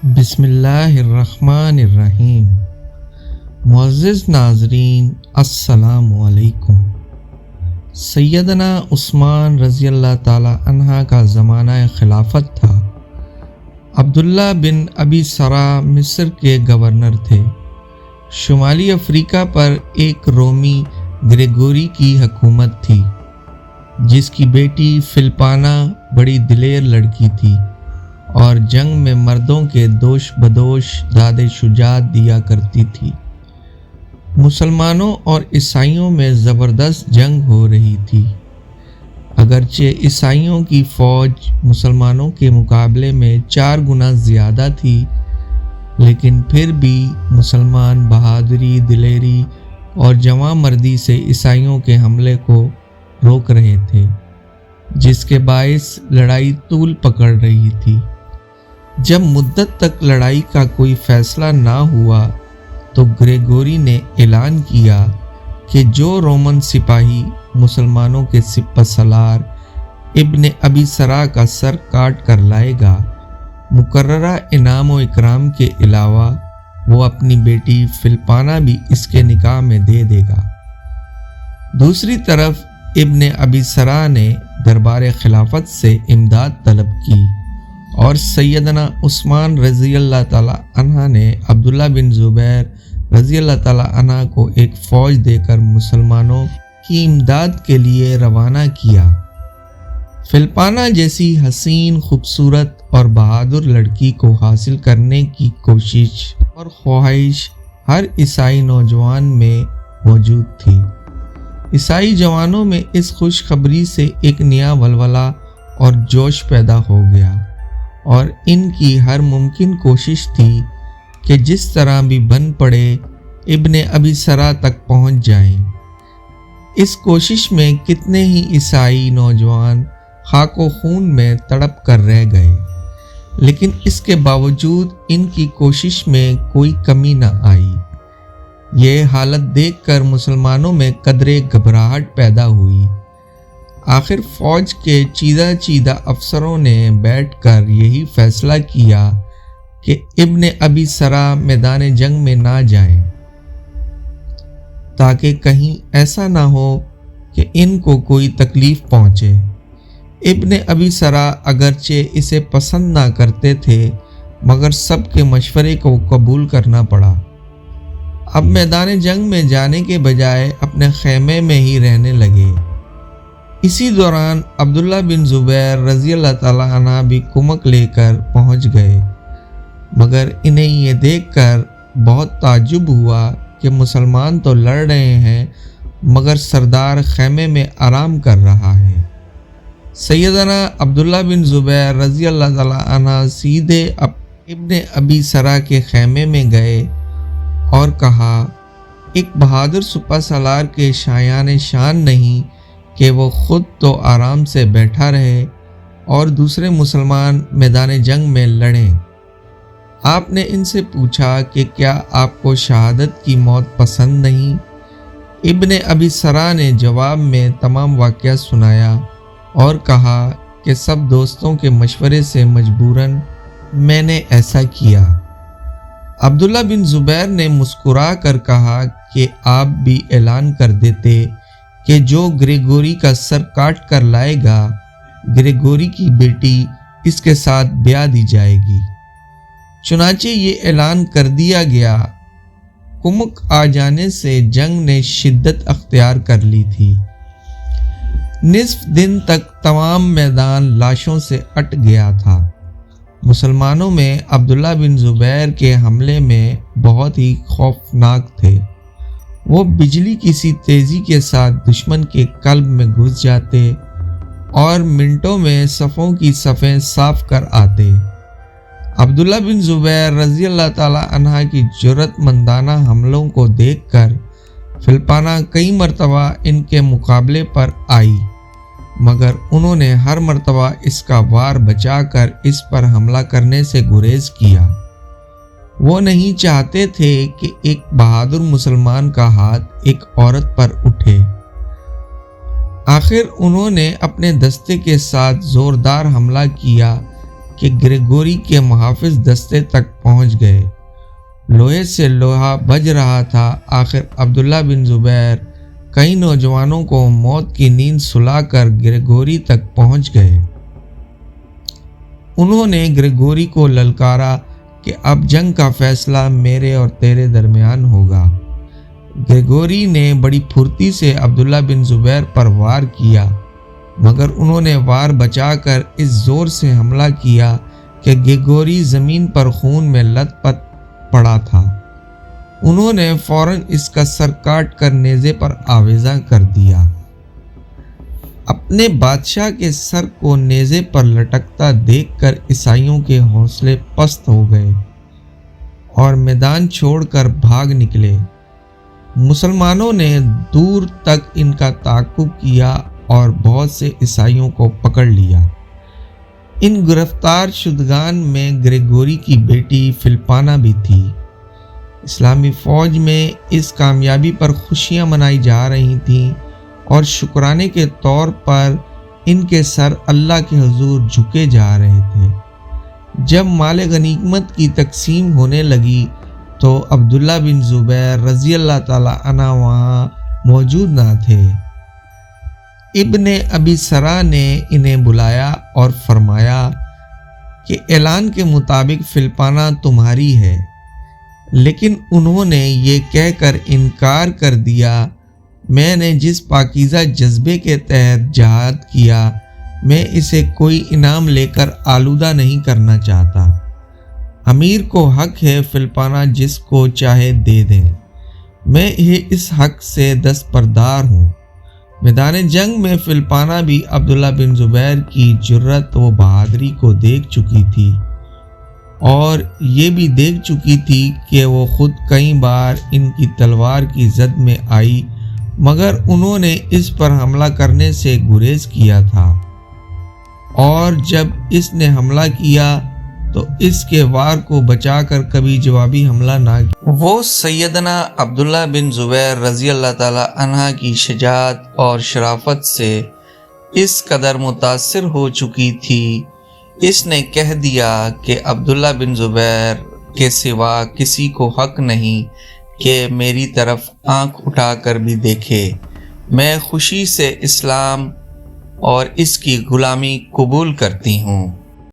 بسم اللہ الرحمن الرحیم۔ معزز ناظرین السلام علیکم۔ سیدنا عثمان رضی اللہ تعالی عنہ کا زمانہ خلافت تھا۔ عبداللہ بن ابی سرا مصر کے گورنر تھے۔ شمالی افریقہ پر ایک رومی گریگوری کی حکومت تھی، جس کی بیٹی فلپانا بڑی دلیر لڑکی تھی اور جنگ میں مردوں کے دوش بدوش داد شجاعت دیا کرتی تھی۔ مسلمانوں اور عیسائیوں میں زبردست جنگ ہو رہی تھی۔ اگرچہ عیسائیوں کی فوج مسلمانوں کے مقابلے میں 4 گنا زیادہ تھی، لیکن پھر بھی مسلمان بہادری، دلیری اور جواں مردی سے عیسائیوں کے حملے کو روک رہے تھے، جس کے باعث لڑائی طول پکڑ رہی تھی۔ جب مدت تک لڑائی کا کوئی فیصلہ نہ ہوا تو گریگوری نے اعلان کیا کہ جو رومن سپاہی مسلمانوں کے سپہ سالار ابن ابی سرا کا سر کاٹ کر لائے گا، مقررہ انعام و اکرام کے علاوہ وہ اپنی بیٹی فلپانا بھی اس کے نکاح میں دے دے گا۔ دوسری طرف ابن ابی سرا نے دربار خلافت سے امداد طلب کی اور سیدنا عثمان رضی اللہ تعالی عنہ نے عبداللہ بن زبیر رضی اللہ تعالی عنہ کو ایک فوج دے کر مسلمانوں کی امداد کے لیے روانہ کیا۔ فلپانا جیسی حسین، خوبصورت اور بہادر لڑکی کو حاصل کرنے کی کوشش اور خواہش ہر عیسائی نوجوان میں موجود تھی۔ عیسائی جوانوں میں اس خوشخبری سے ایک نیا ولولہ اور جوش پیدا ہو گیا اور ان کی ہر ممکن کوشش تھی کہ جس طرح بھی بن پڑے ابن ابی سرا تک پہنچ جائیں۔ اس کوشش میں کتنے ہی عیسائی نوجوان خاک و خون میں تڑپ کر رہ گئے، لیکن اس کے باوجود ان کی کوشش میں کوئی کمی نہ آئی۔ یہ حالت دیکھ کر مسلمانوں میں قدرے گھبراہٹ پیدا ہوئی۔ آخر فوج کے چیدہ افسروں نے بیٹھ کر یہی فیصلہ کیا کہ ابن ابی سرا میدان جنگ میں نہ جائیں، تاکہ کہیں ایسا نہ ہو کہ ان کو کوئی تکلیف پہنچے۔ ابن ابی سرا اگرچہ اسے پسند نہ کرتے تھے، مگر سب کے مشورے کو قبول کرنا پڑا۔ اب میدان جنگ میں جانے کے بجائے اپنے خیمے میں ہی رہنے لگے۔ اسی دوران عبداللہ بن زبیر رضی اللہ تعالی عنہ بھی کمک لے کر پہنچ گئے، مگر انہیں یہ دیکھ کر بہت تعجب ہوا کہ مسلمان تو لڑ رہے ہیں مگر سردار خیمے میں آرام کر رہا ہے۔ سیدنا عبداللہ بن زبیر رضی اللہ تعالی عنہ سیدھے ابن ابی سرا کے خیمے میں گئے اور کہا، ایک بہادر سپہ سالار کے شایان شان نہیں کہ وہ خود تو آرام سے بیٹھا رہے اور دوسرے مسلمان میدان جنگ میں لڑیں۔ آپ نے ان سے پوچھا کہ کیا آپ کو شہادت کی موت پسند نہیں؟ ابن ابی سرا نے جواب میں تمام واقعہ سنایا اور کہا کہ سب دوستوں کے مشورے سے مجبوراً میں نے ایسا کیا۔ عبداللہ بن زبیر نے مسکرا کر کہا کہ آپ بھی اعلان کر دیتے کہ جو گریگوری کا سر کاٹ کر لائے گا، گریگوری کی بیٹی اس کے ساتھ بیاہ دی جائے گی۔ چنانچہ یہ اعلان کر دیا گیا۔ کمک آ جانے سے جنگ نے شدت اختیار کر لی تھی۔ نصف دن تک تمام میدان لاشوں سے اٹ گیا تھا۔ مسلمانوں میں عبداللہ بن زبیر کے حملے میں بہت ہی خوفناک تھے۔ وہ بجلی کی سی تیزی کے ساتھ دشمن کے قلب میں گھس جاتے اور منٹوں میں صفوں کی صفیں صاف کر آتے۔ عبداللہ بن زبیر رضی اللہ تعالی عنہ کی جرأت مندانہ حملوں کو دیکھ کر فلپانا کئی مرتبہ ان کے مقابلے پر آئی، مگر انہوں نے ہر مرتبہ اس کا وار بچا کر اس پر حملہ کرنے سے گریز کیا۔ وہ نہیں چاہتے تھے کہ ایک بہادر مسلمان کا ہاتھ ایک عورت پر اٹھے۔ آخر انہوں نے اپنے دستے کے ساتھ زوردار حملہ کیا کہ گریگوری کے محافظ دستے تک پہنچ گئے۔ لوہے سے لوہا بج رہا تھا۔ آخر عبداللہ بن زبیر کئی نوجوانوں کو موت کی نیند سلا کر گریگوری تک پہنچ گئے۔ انہوں نے گریگوری کو للکارا کہ اب جنگ کا فیصلہ میرے اور تیرے درمیان ہوگا۔ گریگوری نے بڑی پھرتی سے عبداللہ بن زبیر پر وار کیا، مگر انہوں نے وار بچا کر اس زور سے حملہ کیا کہ گریگوری زمین پر خون میں لت پت پڑا تھا۔ انہوں نے فوراً اس کا سر کاٹ کر نیزے پر آویزاں کر دیا۔ اپنے بادشاہ کے سر کو نیزے پر لٹکتا دیکھ کر عیسائیوں کے حوصلے پست ہو گئے اور میدان چھوڑ کر بھاگ نکلے۔ مسلمانوں نے دور تک ان کا تعاقب کیا اور بہت سے عیسائیوں کو پکڑ لیا۔ ان گرفتار شدگان میں گریگوری کی بیٹی فلپانا بھی تھی۔ اسلامی فوج میں اس کامیابی پر خوشیاں منائی جا رہی تھیں اور شکرانے کے طور پر ان کے سر اللہ کے حضور جھکے جا رہے تھے۔ جب مال غنیمت کی تقسیم ہونے لگی تو عبداللہ بن زبیر رضی اللہ تعالی عنہ وہاں موجود نہ تھے۔ ابن ابی سرا نے انہیں بلایا اور فرمایا کہ اعلان کے مطابق فلپانا تمہاری ہے، لیکن انہوں نے یہ کہہ کر انکار کر دیا، میں نے جس پاکیزہ جذبے کے تحت جہاد کیا، میں اسے کوئی انعام لے کر آلودہ نہیں کرنا چاہتا۔ امیر کو حق ہے فلپانا جس کو چاہے دے دیں، میں اس حق سے دستبردار ہوں۔ میدان جنگ میں فلپانا بھی عبداللہ بن زبیر کی جرأت و بہادری کو دیکھ چکی تھی اور یہ بھی دیکھ چکی تھی کہ وہ خود کئی بار ان کی تلوار کی زد میں آئی، مگر انہوں نے اس پر حملہ کرنے سے گریز کیا تھا، اور جب اس نے حملہ کیا تو اس کے وار کو بچا کر کبھی جوابی حملہ نہ کیا۔ وہ سیدنا عبداللہ بن زبیر رضی اللہ تعالی عنہ کی شجاعت اور شرافت سے اس قدر متاثر ہو چکی تھی، اس نے کہہ دیا کہ عبداللہ بن زبیر کے سوا کسی کو حق نہیں کہ میری طرف آنکھ اٹھا کر بھی دیکھے۔ میں خوشی سے اسلام اور اس کی غلامی قبول کرتی ہوں۔